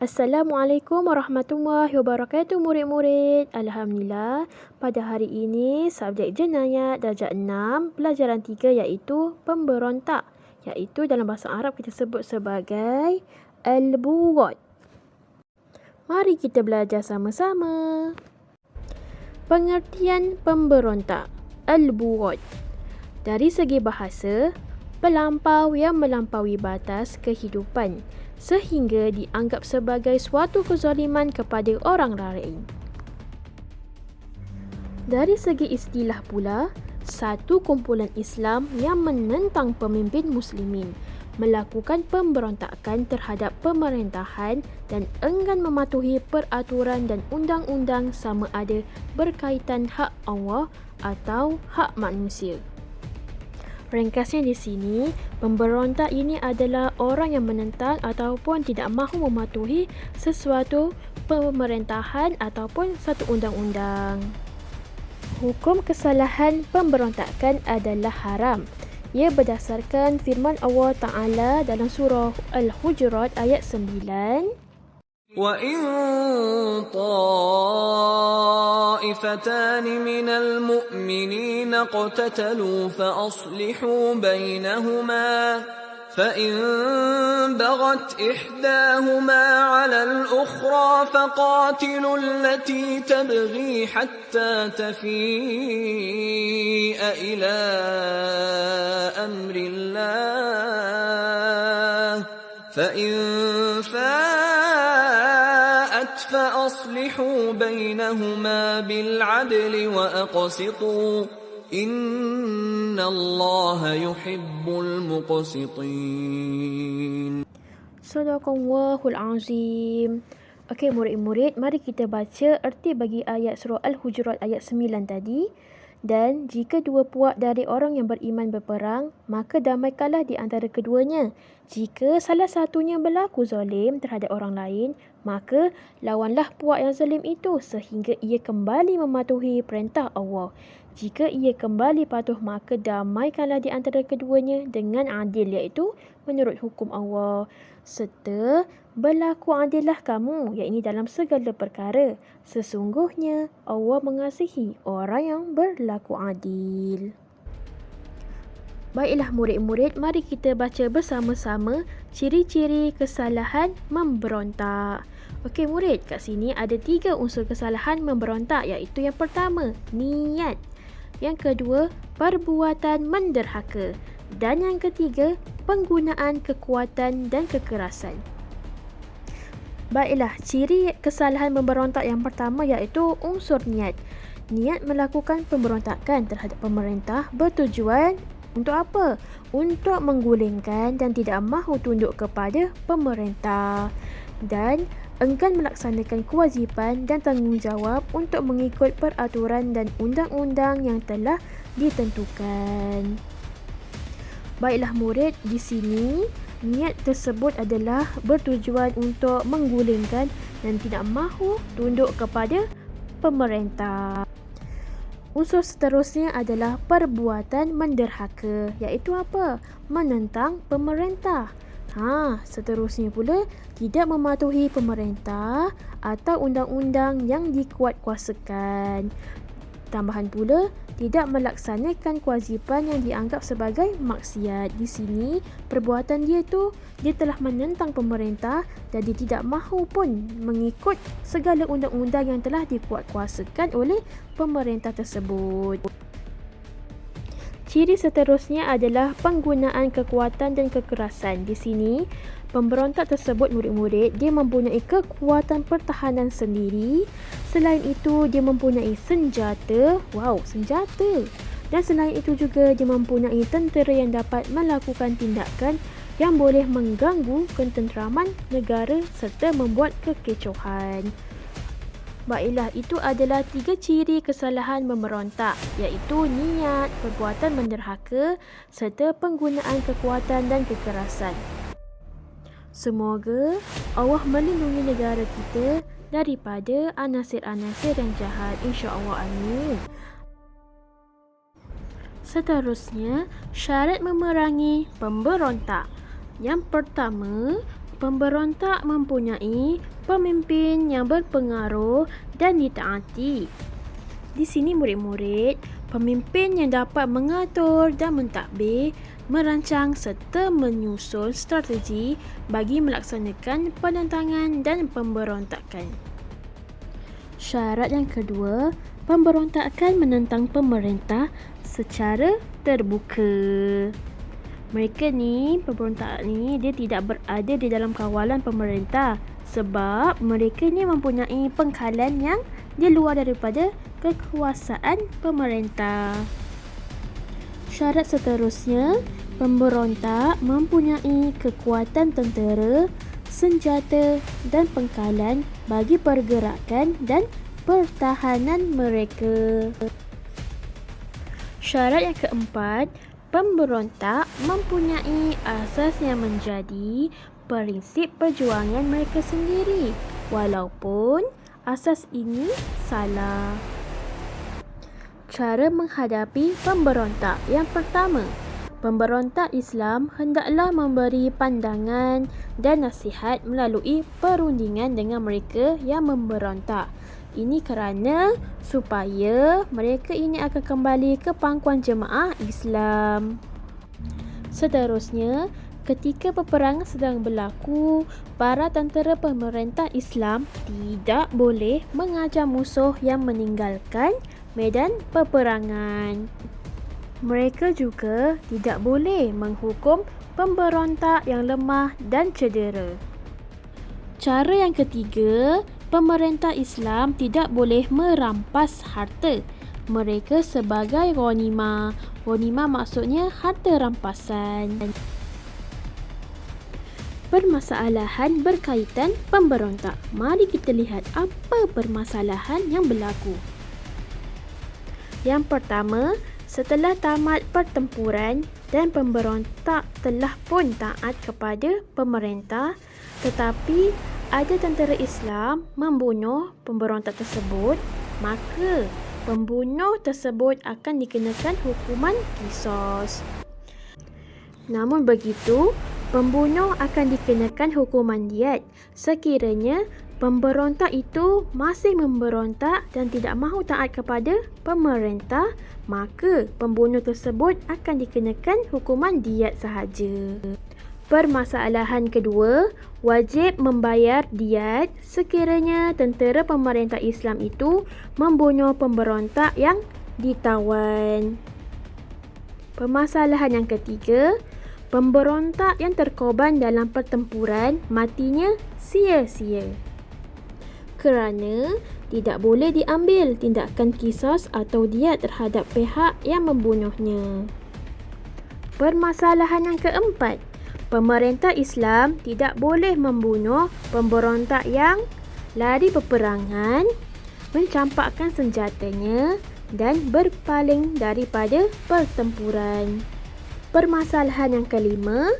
Assalamualaikum warahmatullahi wabarakatuh murid-murid. Alhamdulillah, pada hari ini subjek jenayah darjah 6 pelajaran 3 iaitu pemberontak. Iaitu dalam bahasa Arab kita sebut sebagai al-bughat. Mari kita belajar sama-sama. Pengertian pemberontak al-bughat. Dari segi bahasa, pelampau yang melampaui batas kehidupan sehingga dianggap sebagai suatu kezaliman kepada orang lain. Dari segi istilah pula, satu kumpulan Islam yang menentang pemimpin muslimin melakukan pemberontakan terhadap pemerintahan dan enggan mematuhi peraturan dan undang-undang sama ada berkaitan hak Allah atau hak manusia. Ringkasnya di sini, pemberontak ini adalah orang yang menentang ataupun tidak mahu mematuhi sesuatu pemerintahan ataupun satu undang-undang. Hukum kesalahan pemberontakan adalah haram. Ia berdasarkan firman Allah Ta'ala dalam surah Al-Hujurat ayat 9. وَإِن طَائِفَتَانِ مِنَ الْمُؤْمِنِينَ اقْتَتَلُوا فَأَصْلِحُوا بَيْنَهُمَا فَإِن بَغَتْ إِحْدَاهُمَا عَلَى الْأُخْرَى فَقَاتِلُوا الَّتِي تَبْغِي حَتَّى تَفِيءَ إِلَى أَمْرِ اللَّهِ فَإِن فَاءَتْ فَأَصْلِحُوا بَيْنَهُمَا بِالْعَدْلِ وَأَقْسِطُوا إِنَّ اللَّهَ يُحِبُّ الْمُقْسِطِينَ. Sadaqallahul Azim. Okey murid-murid, mari kita baca erti bagi ayat surah Al-Hujurat ayat 9 tadi. Dan jika dua puak dari orang yang beriman berperang, maka damaikanlah di antara keduanya. Jika salah satunya berlaku zalim terhadap orang lain, maka lawanlah puak yang zalim itu sehingga ia kembali mematuhi perintah Allah. Jika ia kembali patuh, maka damaikanlah di antara keduanya dengan adil, iaitu menurut hukum Allah. Serta berlaku adillah kamu, iaitu dalam segala perkara. Sesungguhnya Allah mengasihi orang yang berlaku adil. Baiklah murid-murid, mari kita baca bersama-sama ciri-ciri kesalahan memberontak. Okey murid, kat sini ada 3 unsur kesalahan memberontak, iaitu yang pertama, niat. Yang kedua, perbuatan menderhaka. Dan yang ketiga, penggunaan kekuatan dan kekerasan. Baiklah, ciri kesalahan memberontak yang pertama iaitu unsur niat. Niat melakukan pemberontakan terhadap pemerintah bertujuan untuk apa? Untuk menggulingkan dan tidak mahu tunduk kepada pemerintah. Dan enggan melaksanakan kewajipan dan tanggungjawab untuk mengikut peraturan dan undang-undang yang telah ditentukan. Baiklah murid, di sini niat tersebut adalah bertujuan untuk menggulingkan dan tidak mahu tunduk kepada pemerintah. Unsur seterusnya adalah perbuatan menderhaka, iaitu apa? Menentang pemerintah. Seterusnya pula tidak mematuhi pemerintah atau undang-undang yang dikuatkuasakan. Tambahan pula, tidak melaksanakan kewajipan yang dianggap sebagai maksiat. Di sini, perbuatan dia telah menentang pemerintah dan dia tidak mahu pun mengikut segala undang-undang yang telah dikuatkuasakan oleh pemerintah tersebut. Ciri seterusnya adalah penggunaan kekuatan dan kekerasan. Di sini, pemberontak tersebut murid-murid, dia mempunyai kekuatan pertahanan sendiri. Selain itu, dia mempunyai senjata. Senjata. Dan selain itu juga, dia mempunyai tentera yang dapat melakukan tindakan yang boleh mengganggu ketenteraman negara serta membuat kekecauan. Baiklah, itu adalah 3 ciri kesalahan memberontak, iaitu niat, perbuatan menderhaka serta penggunaan kekuatan dan kekerasan. Semoga Allah melindungi negara kita daripada anasir-anasir yang jahat. InsyaAllah, amin. Seterusnya, syarat memerangi pemberontak. Yang pertama, Pemberontak mempunyai pemimpin yang berpengaruh dan ditaati. Di sini murid-murid, pemimpin yang dapat mengatur dan mentadbir, merancang serta menyusun strategi bagi melaksanakan penentangan dan pemberontakan. Syarat yang kedua, pemberontakan menentang pemerintah secara terbuka. Mereka ni, pemberontak ni, dia tidak berada di dalam kawalan pemerintah sebab mereka ni mempunyai pengkalan yang di luar daripada kekuasaan pemerintah. Syarat seterusnya, pemberontak mempunyai kekuatan tentera, senjata dan pengkalan bagi pergerakan dan pertahanan mereka. Syarat yang keempat, pemberontak mempunyai asas yang menjadi prinsip perjuangan mereka sendiri walaupun asas ini salah. Cara menghadapi pemberontak yang pertama, pemberontak Islam hendaklah memberi pandangan dan nasihat melalui perundingan dengan mereka yang memberontak. Ini kerana supaya mereka ini akan kembali ke pangkuan jemaah Islam. Seterusnya, ketika peperangan sedang berlaku, para tentera pemerintah Islam tidak boleh mengajar musuh yang meninggalkan medan peperangan. Mereka juga tidak boleh menghukum pemberontak yang lemah dan cedera. Cara yang ketiga, pemerintah Islam tidak boleh merampas harta mereka sebagai ghanimah. Ghanimah maksudnya harta rampasan. Permasalahan berkaitan pemberontak. Mari kita lihat apa permasalahan yang berlaku. Yang pertama, setelah tamat pertempuran dan pemberontak telah pun taat kepada pemerintah, tetapi ada tentera Islam membunuh pemberontak tersebut, maka pembunuh tersebut akan dikenakan hukuman qisas. Namun begitu, pembunuh akan dikenakan hukuman diat sekiranya pemberontak itu masih memberontak dan tidak mahu taat kepada pemerintah, maka pembunuh tersebut akan dikenakan hukuman diat sahaja. Permasalahan kedua, wajib membayar diat sekiranya tentera pemerintah Islam itu membunuh pemberontak yang ditawan. Permasalahan yang ketiga, pemberontak yang terkorban dalam pertempuran matinya sia-sia kerana tidak boleh diambil tindakan qisas atau diat terhadap pihak yang membunuhnya. Permasalahan yang keempat, pemerintah Islam tidak boleh membunuh pemberontak yang lari peperangan, mencampakkan senjatanya dan berpaling daripada pertempuran. Permasalahan yang kelima,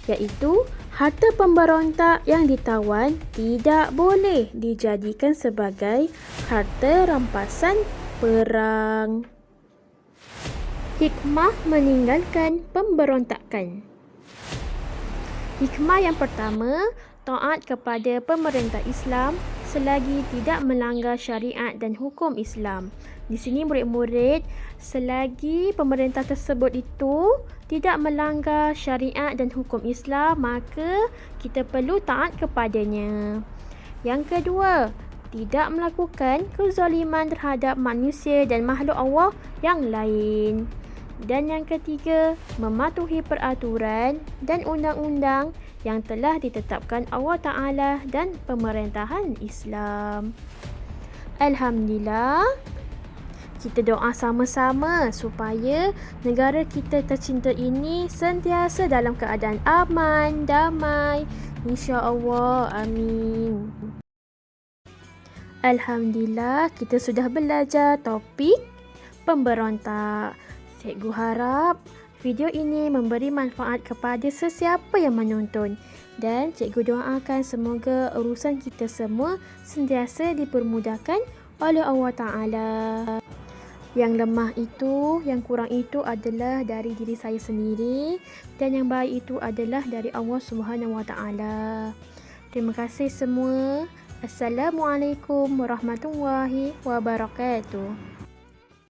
iaitu harta pemberontak yang ditawan tidak boleh dijadikan sebagai harta rampasan perang. Hikmah meninggalkan pemberontakan. Hikmah yang pertama, taat kepada pemerintah Islam selagi tidak melanggar syariat dan hukum Islam. Di sini murid-murid, selagi pemerintah tersebut itu tidak melanggar syariat dan hukum Islam, maka kita perlu taat kepadanya. Yang kedua, tidak melakukan kezaliman terhadap manusia dan makhluk Allah yang lain. Dan yang ketiga, mematuhi peraturan dan undang-undang yang telah ditetapkan Allah Ta'ala dan pemerintahan Islam. Alhamdulillah, kita doa sama-sama supaya negara kita tercinta ini sentiasa dalam keadaan aman, damai. InsyaAllah, amin. Alhamdulillah, kita sudah belajar topik pemberontak. Cikgu harap video ini memberi manfaat kepada sesiapa yang menonton dan cikgu doakan semoga urusan kita semua sentiasa dipermudahkan oleh Allah Ta'ala. Yang lemah itu, yang kurang itu adalah dari diri saya sendiri dan yang baik itu adalah dari Allah Subhanahu Wa Ta'ala. Terima kasih semua. Assalamualaikum warahmatullahi wabarakatuh.